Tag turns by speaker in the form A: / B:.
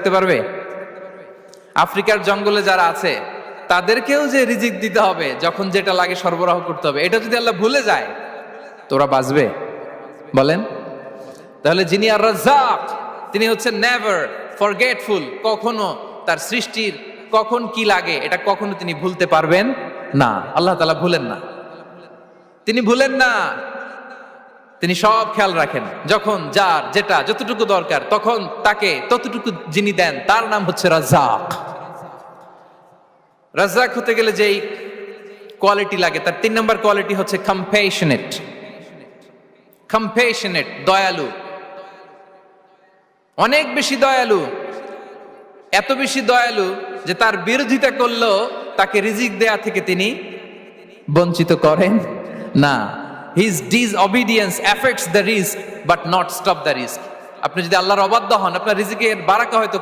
A: থাকতে পারবে? আফ্রিকার জঙ্গলে যারা আছে তাদেরকেও যে রিজিক দিতে হবে, যখন যেটা লাগে সরবরাহ করতে হবে, এটা যদি আল্লাহ ভুলে যায় তোরা বাঁচবে? বলেন। তাহলে যিনি আর রাজ্জাক, তিনি হচ্ছেন নেভার ফরগেটফুল। কখনো তার সৃষ্টির কখন কি লাগে এটা কখনো তিনি ভুলতে পারবেন না। আল্লাহ তাআলা ভুলেন না, তিনি ভুলেন না, তিনি সব খেয়াল রাখেন। যখন যার যেটা যতটুকু দরকার তখন তাকে ততটুকু যিনি দেন তার নাম হচ্ছে রাজ্জাক। রাজ্জাক হতে গেলে যেই কোয়ালিটি লাগে তার 3 নম্বর কোয়ালিটি হচ্ছে কম্প্যাশনেট। কম্প্যাশনেট, দয়ালু, অনেক বেশি দয়ালু। এত বেশি দয়ালু যে তার বিরোধিতা করলেও তাকে রিজিক দেয়া থেকে তিনি বঞ্চিত করেন না। His disobedience affects the risk but not stop the risk. আপনি যদি আল্লাহর অবাধ্য হন, আপনার রিজিকের বারাকা হয়তো